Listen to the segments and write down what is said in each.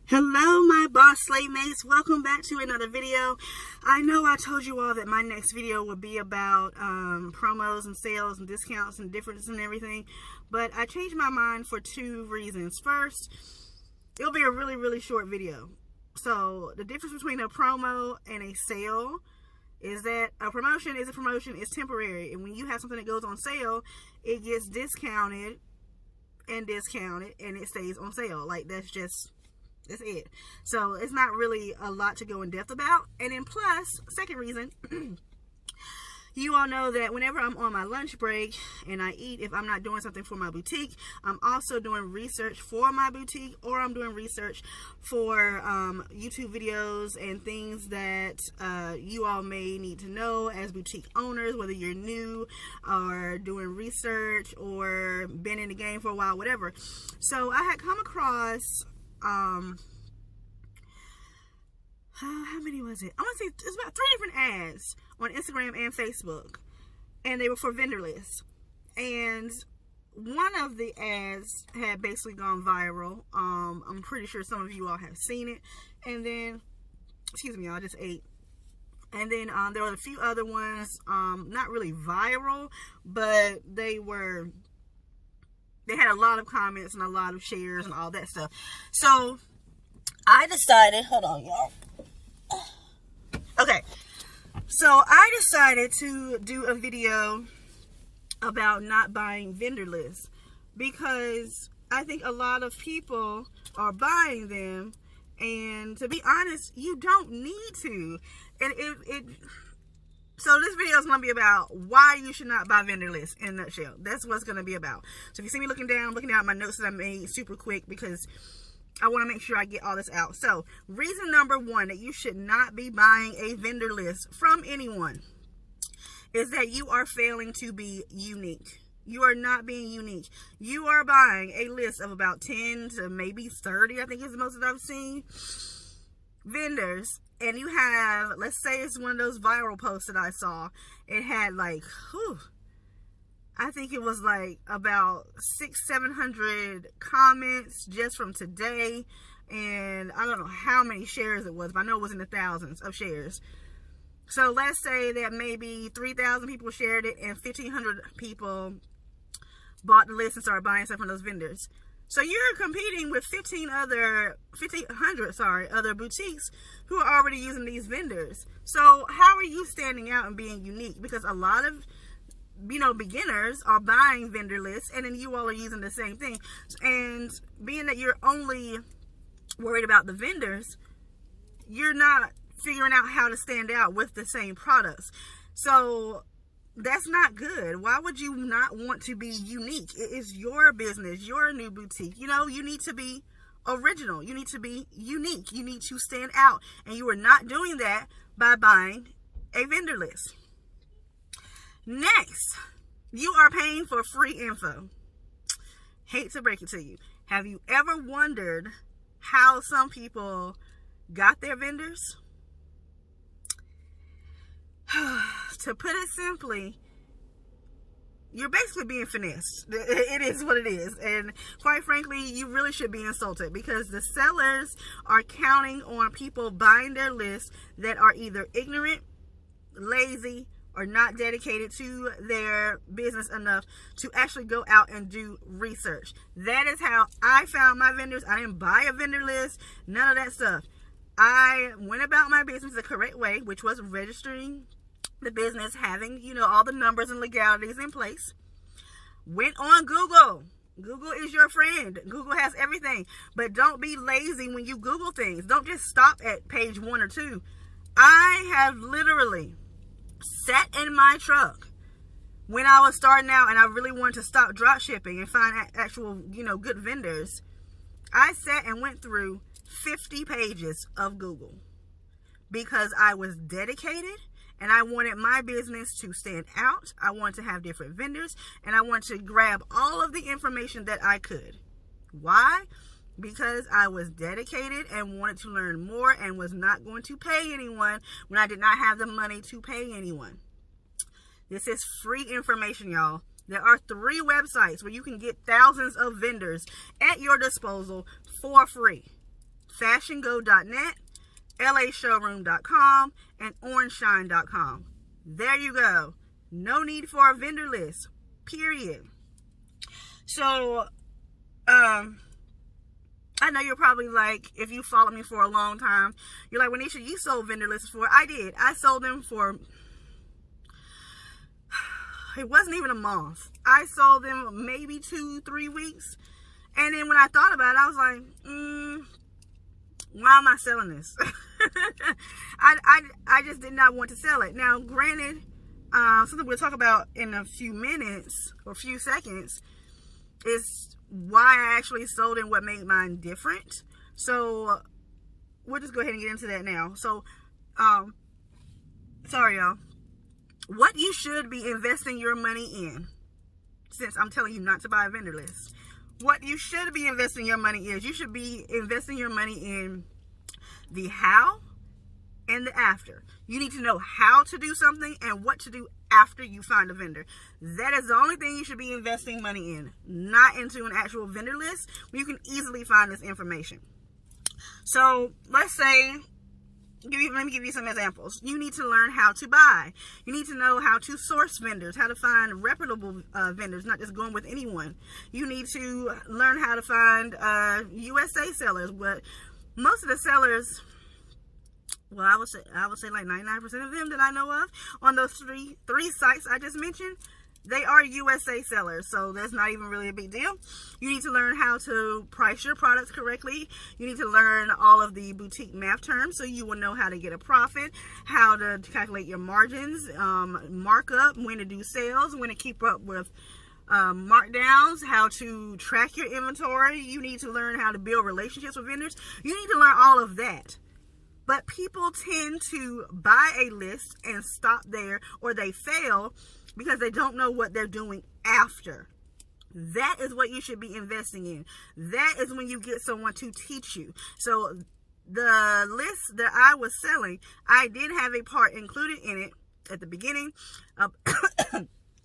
Hello my boss slave mates, welcome back to another video. I know I told you all that my next video would be about promos and sales and discounts and differences and everything, but I changed my mind for two reasons. First, it'll be a really short video. So the difference between a promo and a sale is that a promotion is a promotion, it's temporary, and when you have something that goes on sale, it gets discounted and it stays on sale. Like that's it. So it's not really a lot to go in depth about. And then plus, second reason, you all know that whenever I'm on my lunch break and I eat, if I'm not doing something for my boutique, I'm also doing research for my boutique, or I'm doing research for YouTube videos and things that you all may need to know as boutique owners, whether you're new or doing research or been in the game for a while, whatever. So I had come across how many was it? I want to say it's about 3 different ads on Instagram and Facebook, and they were for vendor lists. And one of the ads had basically gone viral. I'm pretty sure some of you all have seen it. And then, excuse me, I just ate. And then there were a few other ones, not really viral, but they had a lot of comments and a lot of shares and all that stuff. So I decided, hold on y'all. Okay. So I decided to do a video about not buying vendor lists, because I think a lot of people are buying them, and to be honest, you don't need to. And so this video is going to be about why you should not buy vendor lists in a nutshell. That's what it's going to be about. So if you see me looking down at my notes that I made super quick, because I want to make sure I get all this out. So reason number 1 that you should not be buying a vendor list from anyone is that you are failing to be unique. You are not being unique. You are buying a list of about 10 to maybe 30, I think is the most that I've seen, vendors. And you have, let's say it's one of those viral posts that I saw. It had like, I think it was like about 600-700 comments just from today. And I don't know how many shares it was, but I know it was in the thousands of shares. So let's say that maybe 3,000 people shared it and 1,500 people bought the list and started buying stuff from those vendors. So you're competing with 1,500 other boutiques who are already using these vendors. So how are you standing out and being unique? Because a lot of, beginners are buying vendor lists, and then you all are using the same thing. And being that you're only worried about the vendors, you're not figuring out how to stand out with the same products. So that's not good. Why would you not want to be unique? It is your business, your new boutique. You need to be original. You need to be unique. You need to stand out. And you are not doing that by buying a vendor list. Next, you are paying for free info. Hate to break it to you. Have you ever wondered how some people got their vendors? To put it simply, you're basically being finessed. It is what it is. And quite frankly, you really should be insulted, because the sellers are counting on people buying their lists that are either ignorant, lazy, or not dedicated to their business enough to actually go out and do research. That is how I found my vendors. I didn't buy a vendor list, none of that stuff. I went about my business the correct way, which was registering the business, having, all the numbers and legalities in place. Went on Google. Google is your friend. Google has everything. But don't be lazy when you Google things. Don't just stop at page 1 or 2. I have literally sat in my truck when I was starting out and I really wanted to stop drop shipping and find actual, good vendors. I sat and went through 50 pages of Google because I was dedicated. And I wanted my business to stand out. I wanted to have different vendors. And I wanted to grab all of the information that I could. Why? Because I was dedicated and wanted to learn more and was not going to pay anyone when I did not have the money to pay anyone. This is free information, y'all. There are 3 websites where you can get thousands of vendors at your disposal for free. fashiongo.net, lashowroom.com, and orangeshine.com. There you go. No need for a vendor list, period. So, I know you're probably like, if you followed me for a long time, you're like, Wanisha, you sold vendor lists before. I did. I sold them for, it wasn't even a month. I sold them maybe 2-3 weeks. And then when I thought about it, I was like, why am I selling this? I just did not want to sell it. Now, granted, something we'll talk about in a few minutes or a few seconds is why I actually sold and what made mine different. So we'll just go ahead and get into that now. So sorry y'all, what you should be investing your money in, since I'm telling you not to buy a vendor list, what you should be investing your money is, you should be investing your money in the how and the after. You need to know how to do something and what to do after you find a vendor. That is the only thing you should be investing money in, not into an actual vendor list where you can easily find this information. So let's say, let me give you some examples. You need to learn how to buy. You need to know how to source vendors, how to find reputable vendors, not just going with anyone. You need to learn how to find USA sellers. But most of the sellers, well, I would say like 99% of them that I know of on those three sites I just mentioned, they are USA sellers, so that's not even really a big deal. You need to learn how to price your products correctly. You need to learn all of the boutique math terms so you will know how to get a profit, how to calculate your margins, markup, when to do sales, when to keep up with markdowns, how to track your inventory. You need to learn how to build relationships with vendors. You need to learn all of that. But people tend to buy a list and stop there, or they fail because they don't know what they're doing after. That is what you should be investing in. That is when you get someone to teach you. So the list that I was selling, I did have a part included in it at the beginning.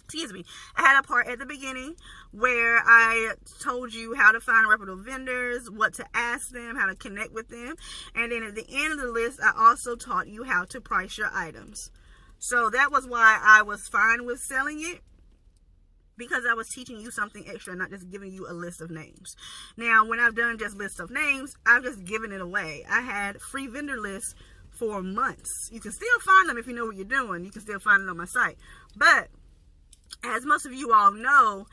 Excuse me. I had a part at the beginning where I told you how to find reputable vendors, what to ask them, how to connect with them. And then at the end of the list, I also taught you how to price your items. So that was why I was fine with selling it, because I was teaching you something extra, not just giving you a list of names. Now, when I've done just lists of names, I've just given it away. I had free vendor lists for months. You can still find them if you know what you're doing. You can still find it on my site. But as most of you all know,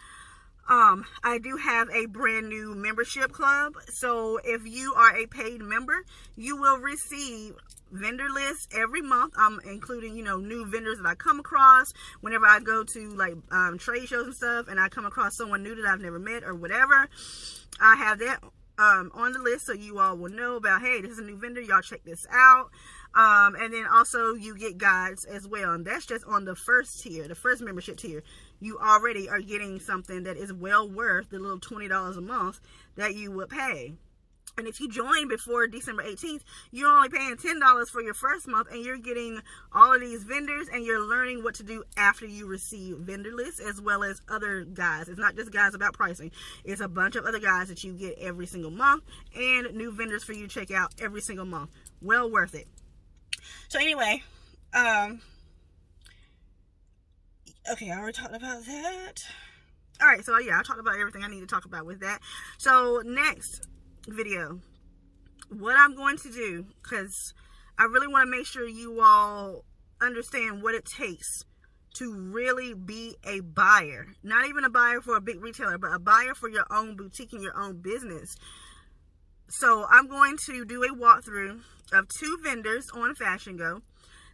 I do have a brand new membership club. So if you are a paid member, you will receive vendor lists every month. I'm including, new vendors that I come across whenever I go to like trade shows and stuff, and I come across someone new that I've never met or whatever. I have that on the list so you all will know about, hey, this is a new vendor, y'all check this out. And then also you get guides as well, and that's just on the first tier, the first membership tier. You already are getting something that is well worth the little $20 a month that you would pay. And if you join before December 18th, you're only paying $10 for your first month, and you're getting all of these vendors, and you're learning what to do after you receive vendor lists, as well as other guides. It's not just guides about pricing. It's a bunch of other guides that you get every single month, and new vendors for you to check out every single month. Well worth it. So anyway, okay, I already talked about that. All right, so yeah, I talked about everything I need to talk about with that. So next video, what I'm going to do, because I really want to make sure you all understand what it takes to really be a buyer. Not even a buyer for a big retailer, but a buyer for your own boutique and your own business. So I'm going to do a walkthrough of 2 vendors on Fashion Go.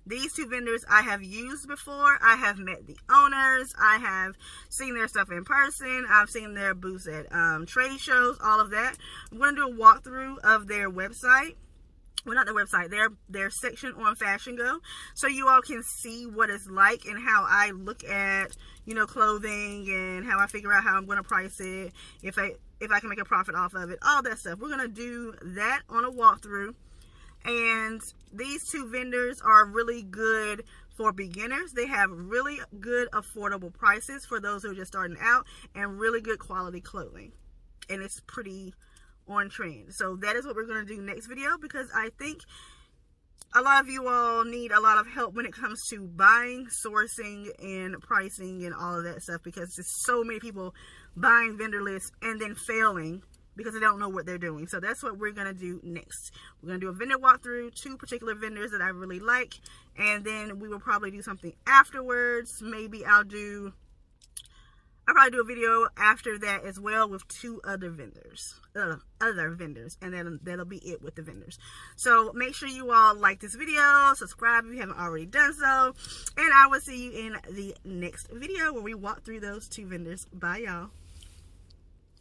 These 2 vendors I have used before. I have met the owners. I have seen their stuff in person. I've seen their booths at trade shows, all of that. I'm going to do a walkthrough of their website. Well, not their website, their section on Fashion Go, so you all can see what it's like and how I look at, clothing, and how I figure out how I'm going to price it, if I can make a profit off of it, all that stuff. We're going to do that on a walkthrough. And these 2 vendors are really good for beginners. They have really good affordable prices for those who are just starting out, and really good quality clothing. And it's pretty on trend. So that is what we're going to do next video, because I think a lot of you all need a lot of help when it comes to buying, sourcing, and pricing and all of that stuff, because there's so many people buying vendor lists and then failing because they don't know what they're doing. So that's what we're going to do next. We're going to do a vendor walkthrough, 2 particular vendors that I really like, and then we will probably do something afterwards. Maybe I'll probably do a video after that as well with 2 other vendors, and then that'll be it with the vendors. So make sure you all like this video, subscribe if you haven't already done so, and I will see you in the next video where we walk through those 2 vendors. Bye, y'all.